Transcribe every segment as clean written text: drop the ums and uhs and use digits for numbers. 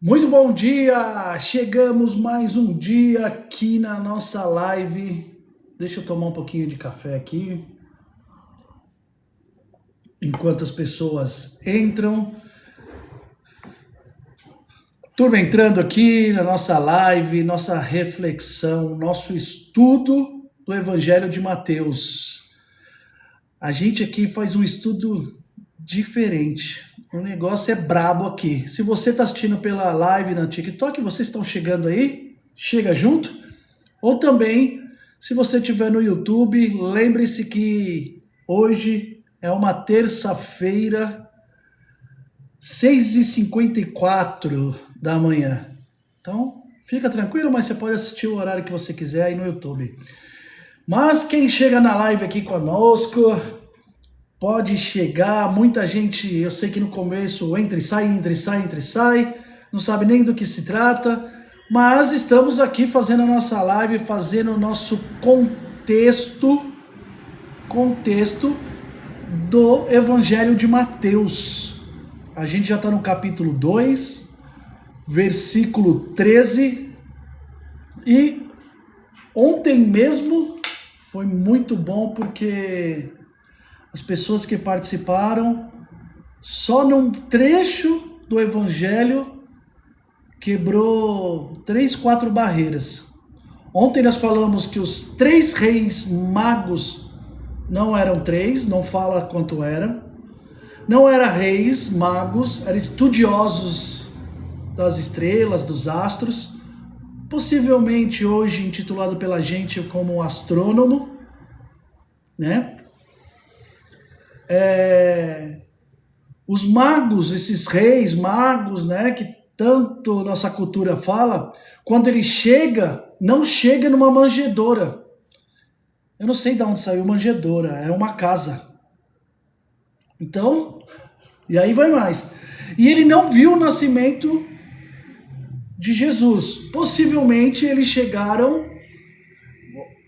Muito bom dia! Chegamos mais um dia aqui na nossa live. Deixa eu tomar um pouquinho de café aqui, enquanto as pessoas entram. Turma entrando aqui na nossa live, nossa reflexão, nosso estudo do Evangelho de Mateus. A gente aqui faz um estudo diferente. O negócio é brabo aqui. Se você está assistindo pela live na TikTok, vocês estão chegando aí? Chega junto. Ou também, se você estiver no YouTube, lembre-se que hoje é uma terça-feira, 6h54 da manhã. Então, fica tranquilo, mas você pode assistir o horário que você quiser aí no YouTube. Mas quem chega na live aqui conosco, pode chegar, muita gente, eu sei que no começo entra e sai, não sabe nem do que se trata, mas estamos aqui fazendo a nossa live, fazendo o nosso contexto do Evangelho de Mateus. A gente já está no capítulo 2, versículo 13, e ontem mesmo foi muito bom porque as pessoas que participaram, só num trecho do Evangelho, quebrou 3, 4 barreiras. Ontem nós falamos que os 3 reis magos não eram 3, não fala quanto era. Não eram reis magos, eram estudiosos das estrelas, dos astros. Possivelmente hoje intitulado pela gente como astrônomo, né? Os magos, esses reis magos, né, que tanto nossa cultura fala, quando ele chega, não chega numa manjedoura. Eu não sei de onde saiu manjedoura, é uma casa. Então, e aí vai mais. E ele não viu o nascimento de Jesus. Possivelmente eles chegaram, o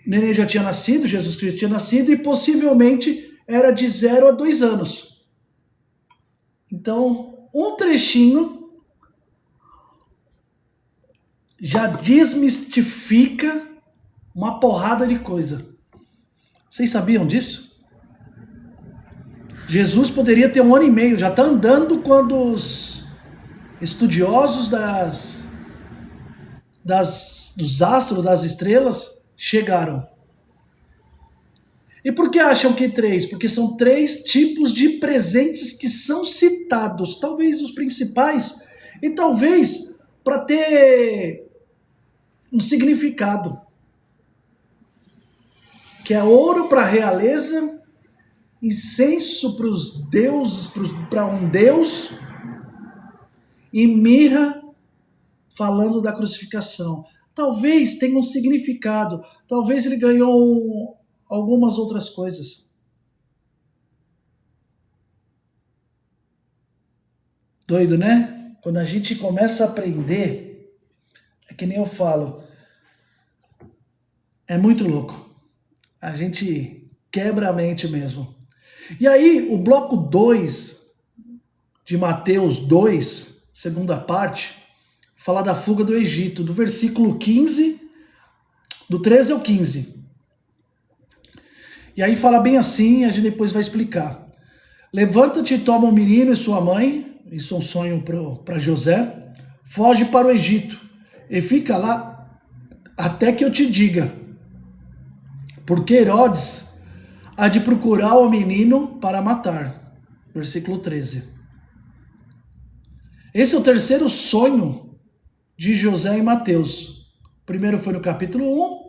neném já tinha nascido, Jesus Cristo tinha nascido, e possivelmente era de 0 a 2 anos. Então, um trechinho já desmistifica uma porrada de coisa. Vocês sabiam disso? Jesus poderia ter 1 ano e meio, já está andando quando os estudiosos dos astros, das estrelas, chegaram. E por que acham que 3? Porque são 3 tipos de presentes que são citados, talvez os principais, e talvez para ter um significado. Que é ouro para a realeza, incenso para os deuses, para um deus, e mirra falando da crucificação. Talvez tenha um significado, talvez ele ganhou algumas outras coisas. Doido, né? Quando a gente começa a aprender, é que nem eu falo, é muito louco. A gente quebra a mente mesmo. E aí, o bloco 2 de Mateus 2, segunda parte, fala da fuga do Egito, do versículo 15, do 13 ao 15. E aí fala bem assim, a gente depois vai explicar. Levanta-te e toma o menino e sua mãe, isso é um sonho para José, foge para o Egito e fica lá até que eu te diga, porque Herodes há de procurar o menino para matar. Versículo 13. Esse é o terceiro sonho de José e Mateus. O primeiro foi no capítulo 1,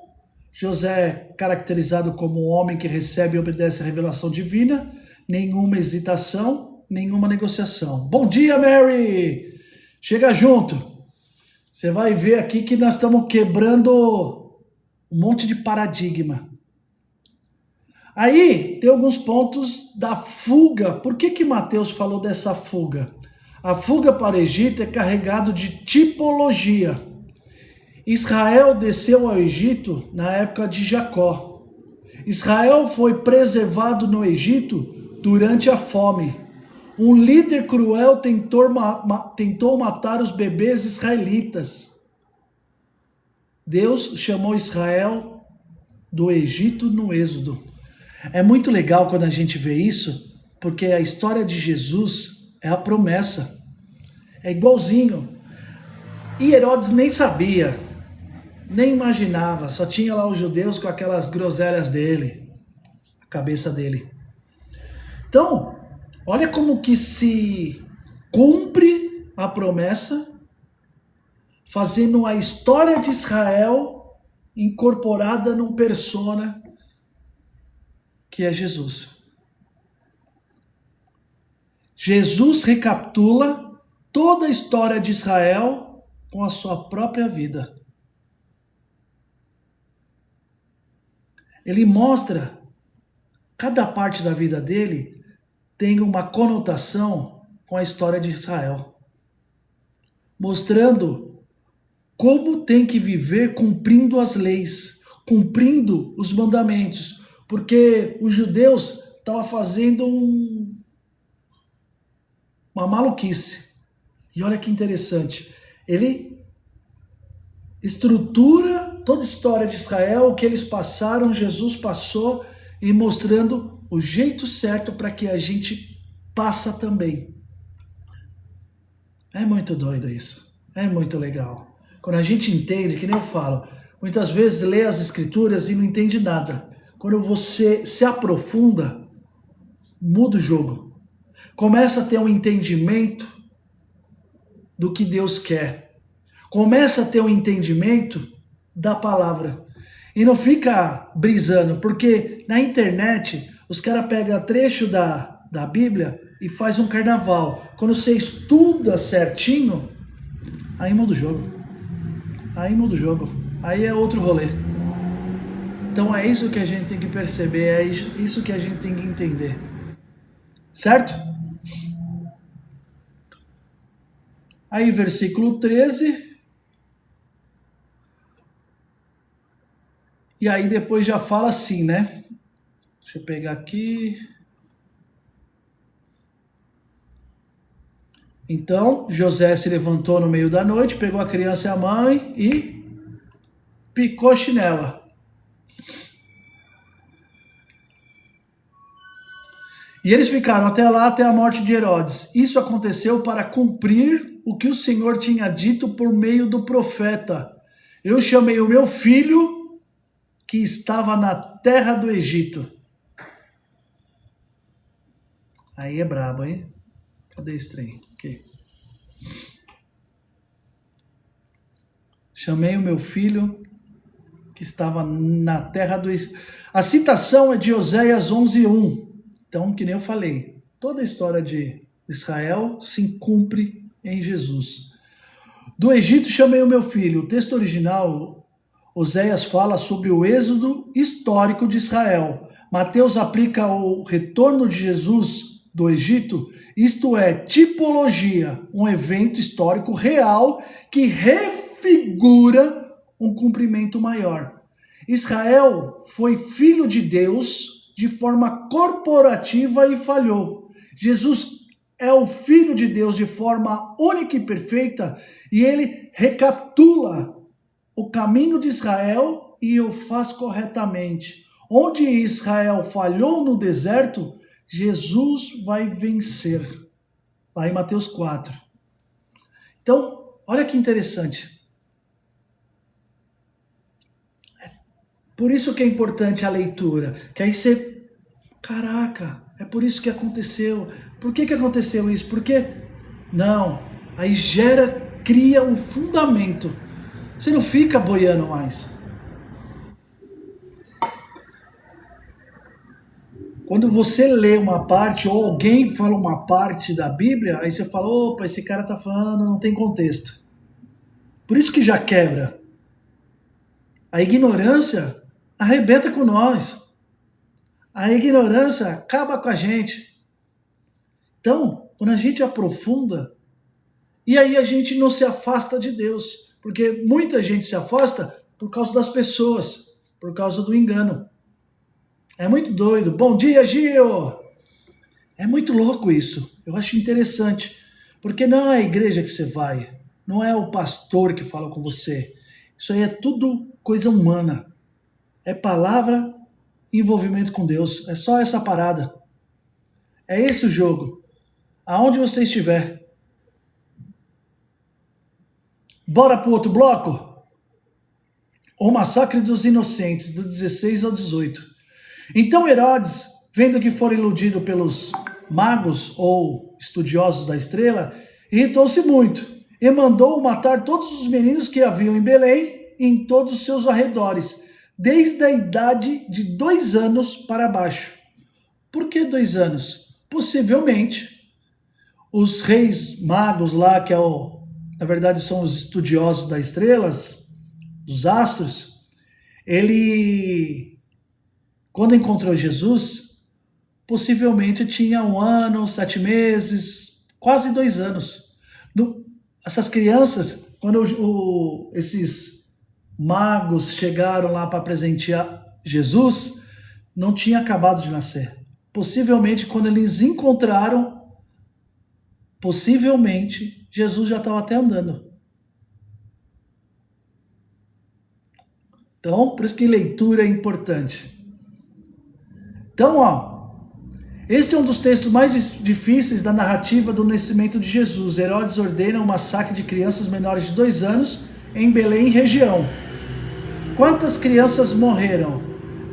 José caracterizado como um homem que recebe e obedece à revelação divina, nenhuma hesitação, nenhuma negociação. Bom dia, Mary! Chega junto. Você vai ver aqui que nós estamos quebrando um monte de paradigma. Aí tem alguns pontos da fuga. Por que Mateus falou dessa fuga? A fuga para o Egito é carregado de tipologia. Israel desceu ao Egito na época de Jacó. Israel foi preservado no Egito durante a fome. Um líder cruel tentou matar os bebês israelitas. Deus chamou Israel do Egito no Êxodo. É muito legal quando a gente vê isso, porque a história de Jesus é a promessa. É igualzinho. E Herodes nem sabia, nem imaginava, só tinha lá os judeus com aquelas groselhas dele, a cabeça dele. Então, olha como que se cumpre a promessa, fazendo a história de Israel incorporada num persona que é Jesus. Jesus recapitula toda a história de Israel com a sua própria vida. Ele mostra cada parte da vida dele tem uma conotação com a história de Israel, mostrando como tem que viver cumprindo as leis, cumprindo os mandamentos, porque os judeus estavam fazendo uma maluquice. E olha que interessante, ele estrutura toda a história de Israel, o que eles passaram, Jesus passou, e mostrando o jeito certo para que a gente passa também. É muito doido isso. É muito legal. Quando a gente entende, que nem eu falo, muitas vezes lê as escrituras e não entende nada. Quando você se aprofunda, muda o jogo. Começa a ter um entendimento do que Deus quer. Começa a ter um entendimento da palavra. E não fica brisando, porque na internet os caras pegam trecho da Bíblia e faz um carnaval. Quando você estuda certinho, aí muda o jogo. Aí muda o jogo. Aí é outro rolê. Então é isso que a gente tem que perceber, é isso que a gente tem que entender. Certo? Aí versículo 13. E aí depois já fala assim, né? Deixa eu pegar aqui. Então, José se levantou no meio da noite, pegou a criança e a mãe e picou a chinela. E eles ficaram até lá, até a morte de Herodes. Isso aconteceu para cumprir o que o Senhor tinha dito por meio do profeta. Eu chamei o meu filho que estava na terra do Egito. Aí é brabo, hein? Cadê esse trem? Aqui. Chamei o meu filho que estava na terra do Egito. A citação é de Oséias 11:1. Então, que nem eu falei, toda a história de Israel se cumpre em Jesus. Do Egito chamei o meu filho. O texto original, Oséias fala sobre o êxodo histórico de Israel. Mateus aplica o retorno de Jesus do Egito, isto é, tipologia, um evento histórico real que refigura um cumprimento maior. Israel foi filho de Deus de forma corporativa e falhou. Jesus é o Filho de Deus de forma única e perfeita e ele recapitula o caminho de Israel e o faz corretamente. Onde Israel falhou no deserto, Jesus vai vencer. Lá em Mateus 4. Então, olha que interessante. Por isso que é importante a leitura. Que aí você... Caraca, é por isso que aconteceu. Por que aconteceu isso? Porque... Não. Aí cria um fundamento. Você não fica boiando mais. Quando você lê uma parte ou alguém fala uma parte da Bíblia, aí você fala, opa, esse cara tá falando, não tem contexto. Por isso que já quebra. A ignorância arrebenta com nós. A ignorância acaba com a gente. Então, quando a gente aprofunda, e aí a gente não se afasta de Deus. Porque muita gente se afasta por causa das pessoas, por causa do engano. É muito doido. Bom dia, Gil! É muito louco isso. Eu acho interessante. Porque não é a igreja que você vai. Não é o pastor que fala com você. Isso aí é tudo coisa humana. É palavra e envolvimento com Deus. É só essa parada. É esse o jogo. Aonde você estiver. Bora pro outro bloco? O massacre dos inocentes, do 16 ao 18. Então Herodes, vendo que fora iludido pelos magos ou estudiosos da estrela, irritou-se muito e mandou matar todos os meninos que haviam em Belém e em todos os seus arredores, desde a idade de 2 anos para baixo. Por que 2 anos? Possivelmente os reis magos lá, na verdade são os estudiosos das estrelas, dos astros, ele, quando encontrou Jesus, possivelmente tinha 1 ano, 7 meses, quase 2 anos. Essas crianças, quando esses magos chegaram lá para presentear Jesus, não tinha acabado de nascer. Possivelmente, quando eles encontraram, possivelmente, Jesus já estava até andando. Então, por isso que leitura é importante. Então, este é um dos textos mais difíceis da narrativa do nascimento de Jesus. Herodes ordena um massacre de crianças menores de 2 anos em Belém e região. Quantas crianças morreram?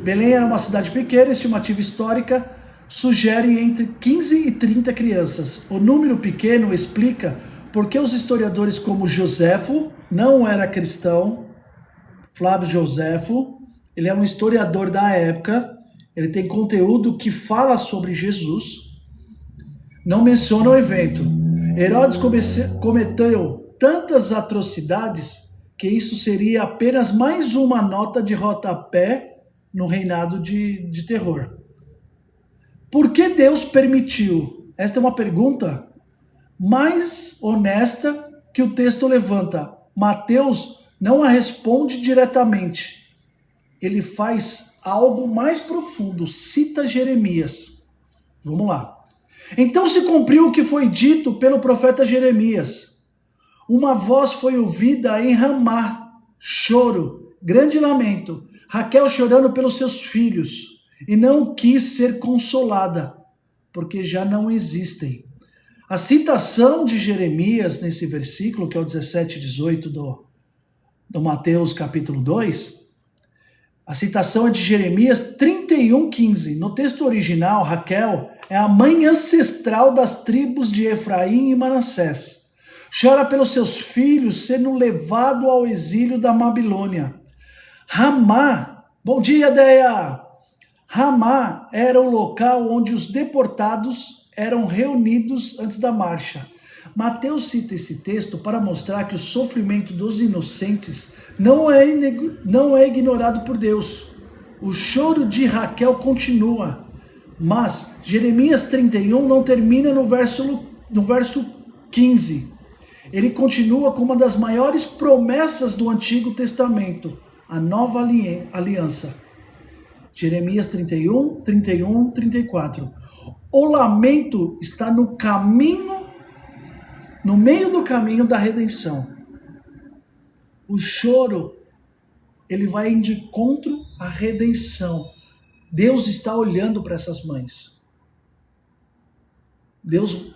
Belém era uma cidade pequena, estimativa histórica sugere entre 15 e 30 crianças. O número pequeno explica porque os historiadores como Joséfo, não era cristão, Flávio Joséfo, ele é um historiador da época, ele tem conteúdo que fala sobre Jesus, não menciona o evento. Herodes cometeu tantas atrocidades que isso seria apenas mais uma nota de rodapé no reinado de terror. Por que Deus permitiu? Esta é uma pergunta mais honesta que o texto levanta. Mateus não a responde diretamente. Ele faz algo mais profundo, cita Jeremias. Vamos lá. Então se cumpriu o que foi dito pelo profeta Jeremias. Uma voz foi ouvida em Ramá, choro, grande lamento, Raquel chorando pelos seus filhos, e não quis ser consolada, porque já não existem. A citação de Jeremias nesse versículo, que é o 17 e 18 do Mateus capítulo 2, a citação é de Jeremias 31:15. No texto original, Raquel é a mãe ancestral das tribos de Efraim e Manassés. Chora pelos seus filhos sendo levado ao exílio da Babilônia. Ramá, bom dia, Deia! Ramá era o local onde os deportados eram reunidos antes da marcha. Mateus cita esse texto para mostrar que o sofrimento dos inocentes não é ignorado por Deus. O choro de Raquel continua, mas Jeremias 31 não termina no verso 15. Ele continua com uma das maiores promessas do Antigo Testamento, a nova aliança. Jeremias 31, 31, 34. O lamento está no caminho, no meio do caminho da redenção. O choro, ele vai de encontro à redenção. Deus está olhando para essas mães. Deus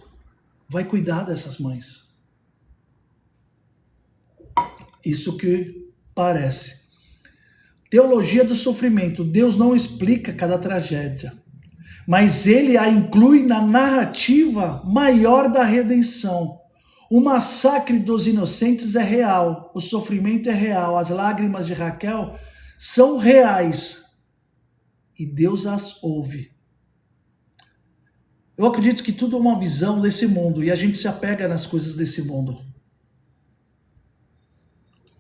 vai cuidar dessas mães. Isso que parece. Teologia do sofrimento. Deus não explica cada tragédia, mas ele a inclui na narrativa maior da redenção. O massacre dos inocentes é real, o sofrimento é real, as lágrimas de Raquel são reais e Deus as ouve. Eu acredito que tudo é uma visão desse mundo e a gente se apega nas coisas desse mundo.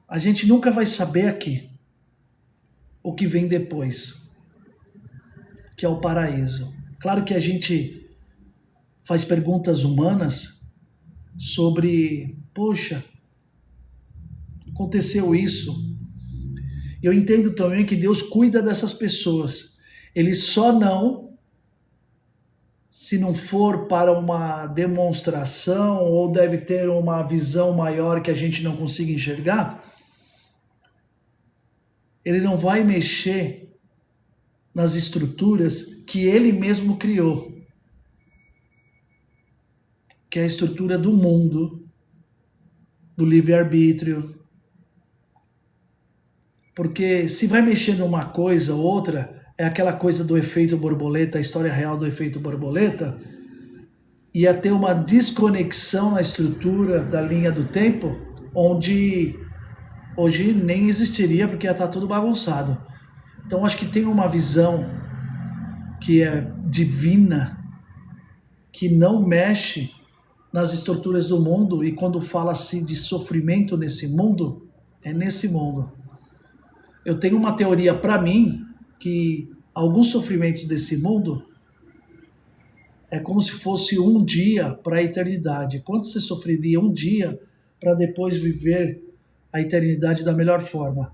A gente nunca vai saber aqui o que vem depois, que é o paraíso. Claro que a gente faz perguntas humanas sobre, poxa, aconteceu isso. Eu entendo também que Deus cuida dessas pessoas. Ele só não se não for para uma demonstração ou deve ter uma visão maior que a gente não consiga enxergar, ele não vai mexer nas estruturas que ele mesmo criou, que é a estrutura do mundo, do livre-arbítrio. Porque se vai mexer numa coisa ou outra, é aquela coisa do efeito borboleta, a história real do efeito borboleta, ia ter uma desconexão na estrutura da linha do tempo, onde hoje nem existiria, porque ia estar tudo bagunçado. Então acho que tem uma visão que é divina, que não mexe nas estruturas do mundo, e quando fala-se de sofrimento nesse mundo, é nesse mundo. Eu tenho uma teoria para mim, que alguns sofrimentos desse mundo é como se fosse um dia para a eternidade. Quanto você sofreria um dia para depois viver a eternidade da melhor forma?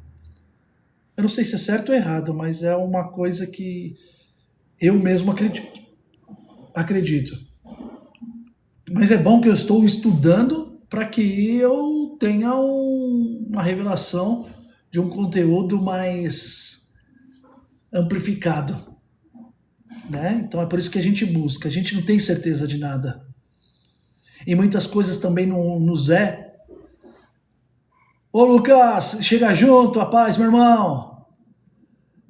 Eu não sei se é certo ou errado, mas é uma coisa que eu mesmo acredito. Mas é bom que eu estou estudando para que eu tenha uma revelação de um conteúdo mais amplificado, né? Então é por isso que a gente busca. A gente não tem certeza de nada. E muitas coisas também não nos é. Ô Lucas, chega junto, rapaz, meu irmão.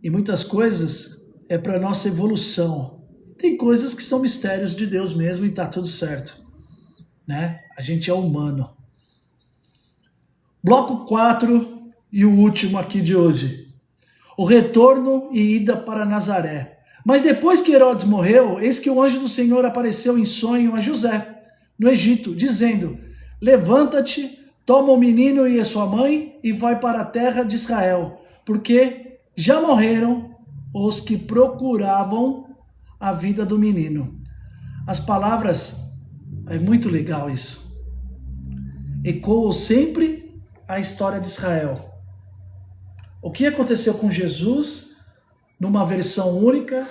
E muitas coisas é para nossa evolução. Tem coisas que são mistérios de Deus mesmo e tá tudo certo, né? A gente é humano. Bloco 4 e o último aqui de hoje. O retorno e ida para Nazaré. Mas depois que Herodes morreu, eis que o anjo do Senhor apareceu em sonho a José, no Egito, dizendo: levanta-te, toma o menino e a sua mãe e vai para a terra de Israel, porque já morreram os que procuravam a vida do menino. As palavras, é muito legal isso, ecoam sempre a história de Israel. O que aconteceu com Jesus, numa versão única,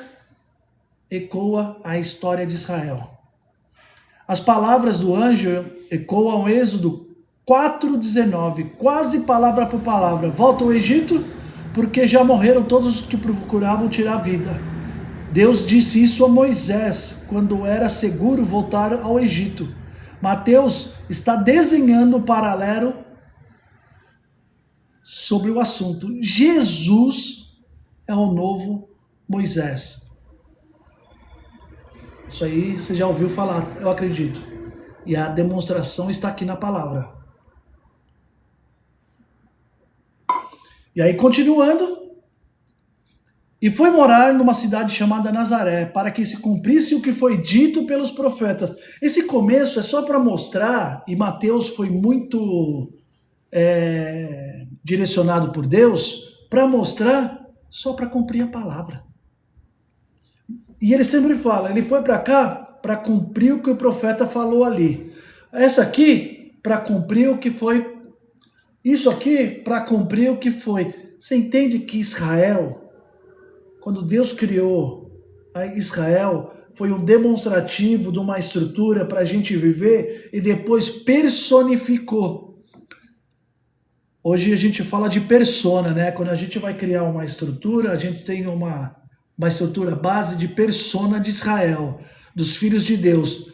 ecoa a história de Israel. As palavras do anjo ecoam Êxodo 4:19, quase palavra por palavra. Volta ao Egito, porque já morreram todos os que procuravam tirar a vida. Deus disse isso a Moisés, quando era seguro voltar ao Egito. Mateus está desenhando um paralelo sobre o assunto. Jesus é o novo Moisés. Isso aí você já ouviu falar, eu acredito. E a demonstração está aqui na palavra. E aí, continuando. E foi morar numa cidade chamada Nazaré, para que se cumprisse o que foi dito pelos profetas. Esse começo é só para mostrar, e Mateus foi muito direcionado por Deus, para mostrar, só para cumprir a palavra. E ele sempre fala, ele foi para cá para cumprir o que o profeta falou ali. Essa aqui, para cumprir o que foi. Isso aqui, para cumprir o que foi. Você entende que Israel, quando Deus criou Israel, foi um demonstrativo de uma estrutura para a gente viver e depois personificou. Hoje a gente fala de persona, né? Quando a gente vai criar uma estrutura, a gente tem uma estrutura base de persona de Israel, dos filhos de Deus.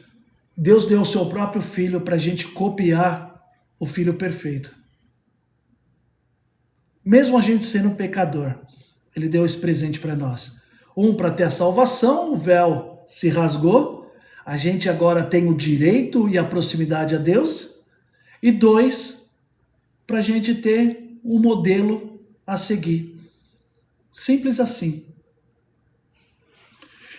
Deus deu o seu próprio filho para a gente copiar o filho perfeito. Mesmo a gente sendo pecador, ele deu esse presente para nós. Para ter a salvação, o véu se rasgou, a gente agora tem o direito e a proximidade a Deus. E 2, para a gente ter um modelo a seguir. Simples assim.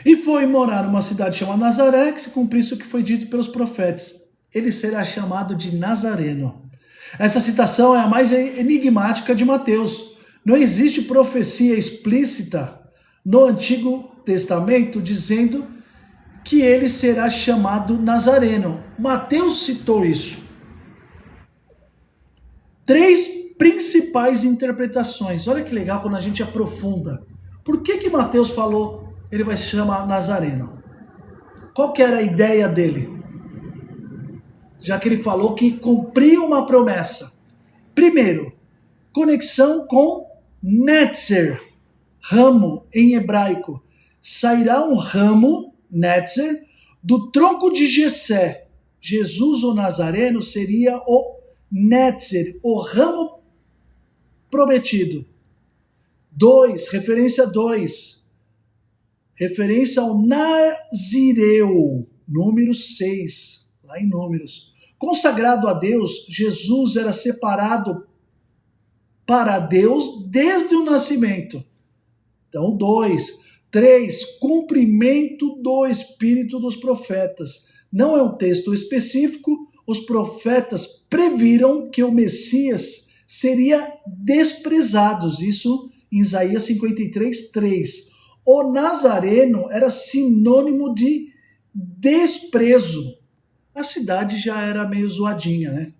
E foi morar numa cidade chamada Nazaré, que se cumprisse o que foi dito pelos profetas. Ele será chamado de Nazareno. Essa citação é a mais enigmática de Mateus. Não existe profecia explícita no Antigo Testamento dizendo que ele será chamado Nazareno. Mateus citou isso. 3 principais interpretações. Olha que legal quando a gente aprofunda. Por que Mateus falou ele vai se chamar Nazareno? Qual que era a ideia dele? Já que ele falou que cumpriu uma promessa. Primeiro, conexão com Netzer, ramo em hebraico. Sairá um ramo, Netzer, do tronco de Jessé. Jesus, o Nazareno, seria o Netzer, o ramo prometido. 2, referência 2. Referência ao Nazireu, número 6, lá em Números. Consagrado a Deus, Jesus era separado para Deus desde o nascimento. Então, 2. 3. Cumprimento do Espírito dos profetas. Não é um texto específico, os profetas previram que o Messias seria desprezado. Isso em Isaías 53, 3. O Nazareno era sinônimo de desprezo. A cidade já era meio zoadinha, né?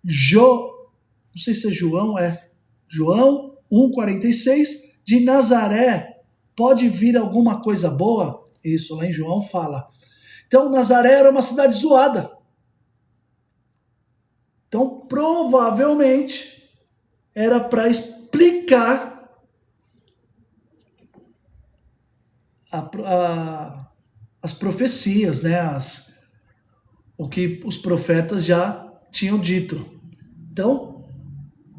Não sei se é João, João 1,46, de Nazaré pode vir alguma coisa boa? Isso, lá em João fala. Então, Nazaré era uma cidade zoada. Então, provavelmente, era para explicar as profecias, né? O que os profetas já tinham dito. Então,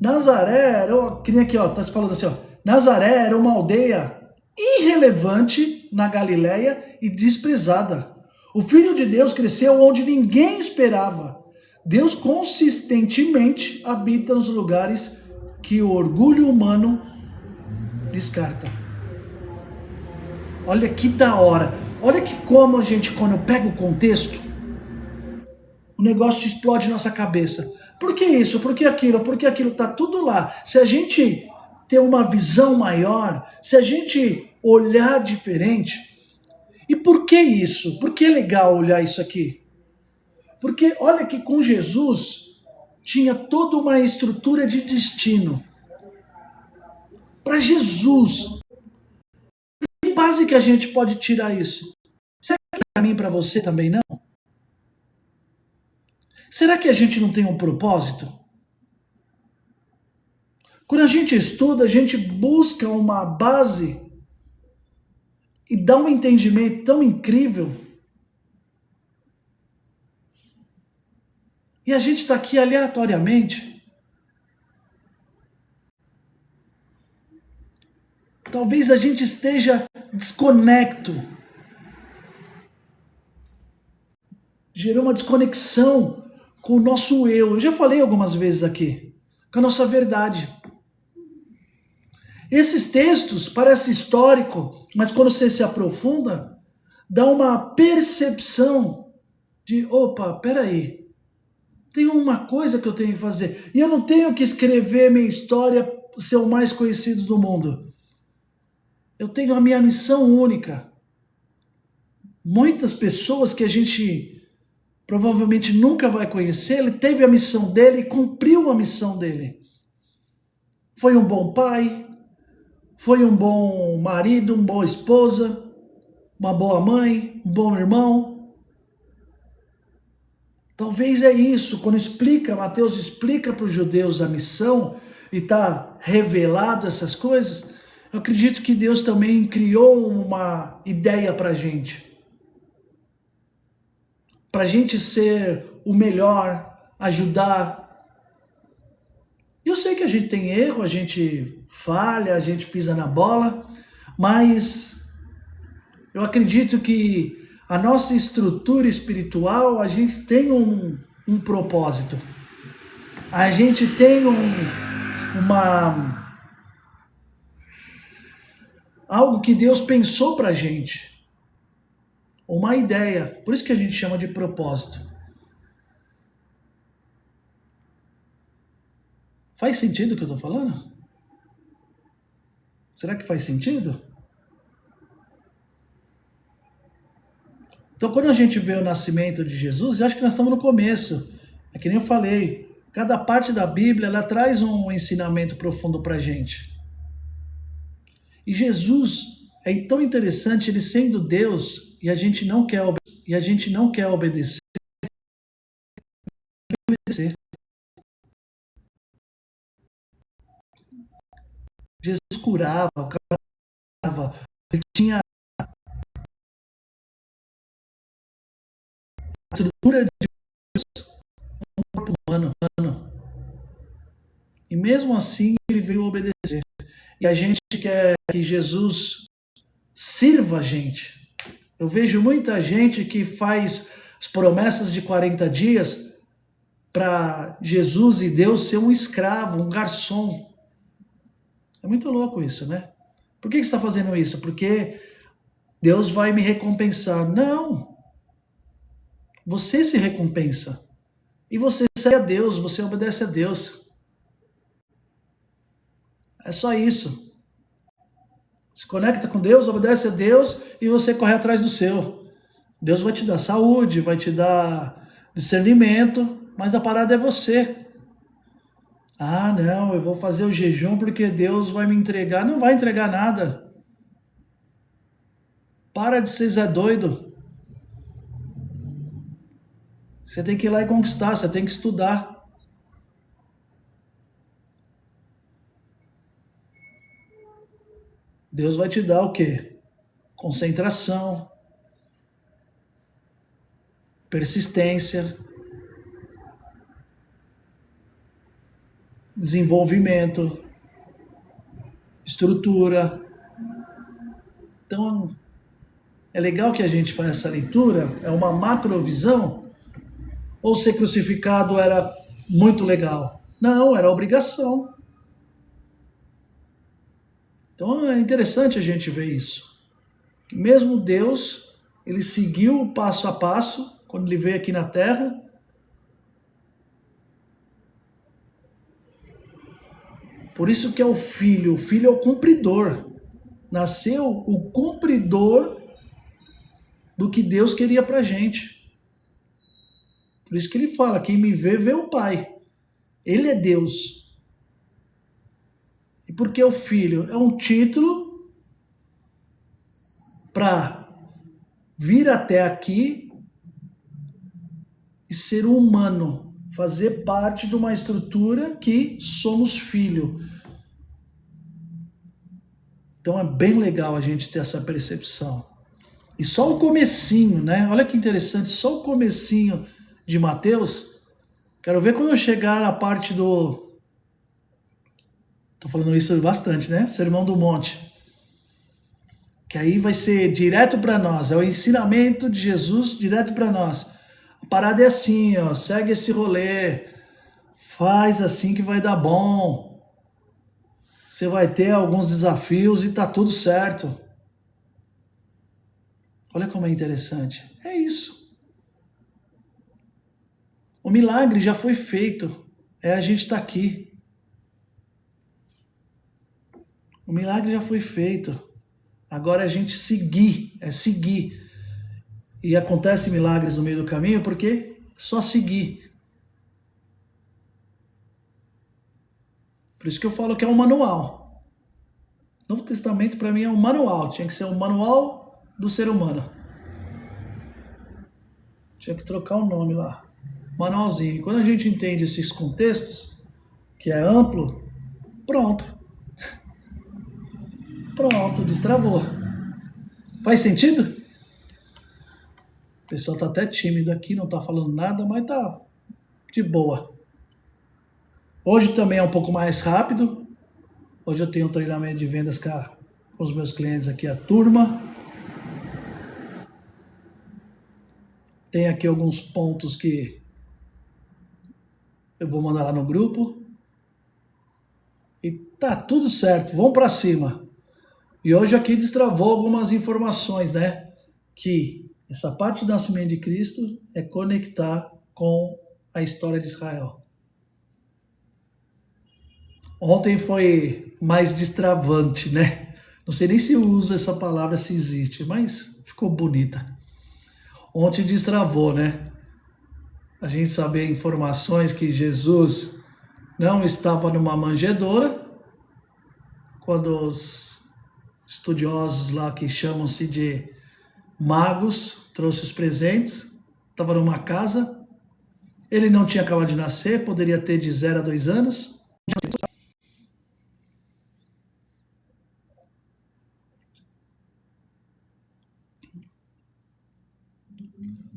Nazaré era, que nem aqui, ó, tá se falando assim, ó, Nazaré era uma aldeia irrelevante na Galileia e desprezada. O Filho de Deus cresceu onde ninguém esperava. Deus consistentemente habita nos lugares que o orgulho humano descarta. Olha que da hora. Olha que como a gente, quando pega o contexto, o negócio explode na nossa cabeça. Por que isso? Por que aquilo? Por que aquilo? Tá tudo lá. Se a gente ter uma visão maior, se a gente olhar diferente. E por que isso? Por que é legal olhar isso aqui? Porque olha que com Jesus tinha toda uma estrutura de destino. Para Jesus. Que base que a gente pode tirar isso? Será que para mim e para você também não? Será que a gente não tem um propósito? Quando a gente estuda, a gente busca uma base e dá um entendimento tão incrível. E a gente está aqui aleatoriamente. Talvez a gente esteja desconecto. Gerou uma desconexão com o nosso eu. Eu já falei algumas vezes aqui. Com a nossa verdade. Esses textos parecem históricos, mas quando você se aprofunda, dá uma percepção de, opa, peraí, tem uma coisa que eu tenho que fazer. E eu não tenho que escrever minha história, ser o mais conhecido do mundo. Eu tenho a minha missão única. Muitas pessoas que a gente provavelmente nunca vai conhecer, ele teve a missão dele e cumpriu a missão dele. Foi um bom pai, foi um bom marido, uma boa esposa, uma boa mãe, um bom irmão. Talvez é isso, quando Mateus explica para os judeus a missão e está revelado essas coisas, eu acredito que Deus também criou uma ideia para a gente. Para a gente ser o melhor, ajudar. Eu sei que a gente tem erro, a gente falha, a gente pisa na bola, mas eu acredito que a nossa estrutura espiritual, a gente tem um propósito. A gente tem algo que Deus pensou pra gente. Uma ideia. Por isso que a gente chama de propósito. Faz sentido o que eu tô falando? Será que faz sentido? Então, quando a gente vê o nascimento de Jesus, eu acho que nós estamos no começo. É que nem eu falei, cada parte da Bíblia, ela traz um ensinamento profundo pra gente. E Jesus é tão interessante, ele sendo Deus, e a gente não quer obedecer. Jesus curava, ele tinha a estrutura de um corpo humano, e mesmo assim ele veio obedecer. E a gente quer que Jesus sirva a gente. Eu vejo muita gente que faz as promessas de 40 dias para Jesus e Deus ser um escravo, um garçom. É muito louco isso, né? Por que você está fazendo isso? Porque Deus vai me recompensar. Não. Você se recompensa. E você segue a Deus, você obedece a Deus. É só isso. Se conecta com Deus, obedece a Deus e você corre atrás do seu. Deus vai te dar saúde, vai te dar discernimento, mas a parada é você. Ah, não, eu vou fazer o jejum porque Deus vai me entregar. Não vai entregar nada. Para de ser Zé doido. Você tem que ir lá e conquistar, você tem que estudar. Deus vai te dar o quê? Concentração, persistência, desenvolvimento, estrutura. Então, é legal que a gente faça essa leitura, é uma macrovisão. Ou ser crucificado era muito legal? Não, era obrigação. Então é interessante a gente ver isso. Que mesmo Deus, ele seguiu o passo a passo, quando ele veio aqui na Terra. Por isso que é o filho é o cumpridor. Nasceu o cumpridor do que Deus queria pra gente. Por isso que ele fala, quem me vê o Pai. Ele é Deus. E por que o filho? É um título para vir até aqui e ser humano, fazer parte de uma estrutura que somos filho. Então é bem legal a gente ter essa percepção. E só o comecinho, né? Olha que interessante, só o comecinho de Mateus. Quero ver quando eu chegar na parte do... Tô falando isso bastante, né? Sermão do Monte. Que aí vai ser direto para nós. É o ensinamento de Jesus direto para nós. A parada é assim, ó. Segue esse rolê. Faz assim que vai dar bom. Você vai ter alguns desafios e tá tudo certo. Olha como é interessante. É isso. O milagre já foi feito. É a gente estar aqui. O milagre já foi feito. Agora é a gente seguir. É seguir. E acontece milagres no meio do caminho porque só seguir. Por isso que eu falo que é um manual. Novo Testamento para mim é um manual. Tinha que ser um manual do ser humano. Tinha que trocar o nome lá. Manualzinho. E quando a gente entende esses contextos, que é amplo, pronto. Pronto, destravou. Faz sentido? O pessoal tá até tímido aqui, não tá falando nada, mas tá de boa. Hoje também é um pouco mais rápido. Hoje eu tenho um treinamento de vendas com os meus clientes aqui, a turma. Tem aqui alguns pontos que eu vou mandar lá no grupo. E tá tudo certo, vamos para cima. E hoje aqui destravou algumas informações, né? Que essa parte do nascimento de Cristo é conectar com a história de Israel. Ontem foi mais destravante, né? Não sei nem se eu uso essa palavra, se existe, mas ficou bonita. Ontem destravou, né? A gente sabia informações que Jesus não estava numa manjedoura, quando os estudiosos lá que chamam-se de magos, trouxe os presentes, estava numa casa, ele não tinha acabado de nascer, poderia ter de 0 a 2 anos.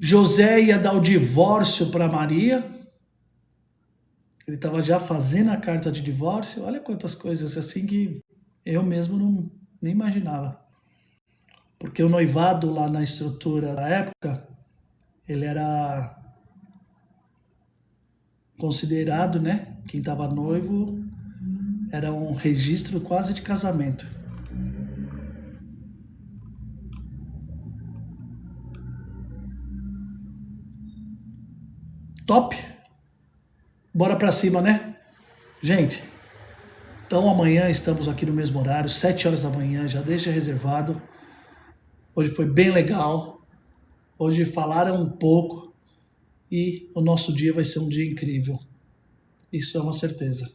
José ia dar o divórcio para Maria, ele estava já fazendo a carta de divórcio. Olha quantas coisas assim que eu mesmo nem imaginava. Porque o noivado lá na estrutura da época, ele era considerado, né? Quem estava noivo era um registro quase de casamento. Top? Bora pra cima, né? Gente, então amanhã estamos aqui no mesmo horário, 7 horas da manhã, já deixa reservado. Hoje foi bem legal. Hoje falaram um pouco e o nosso dia vai ser um dia incrível. Isso é uma certeza.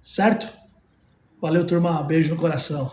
Certo? Valeu, turma. Beijo no coração.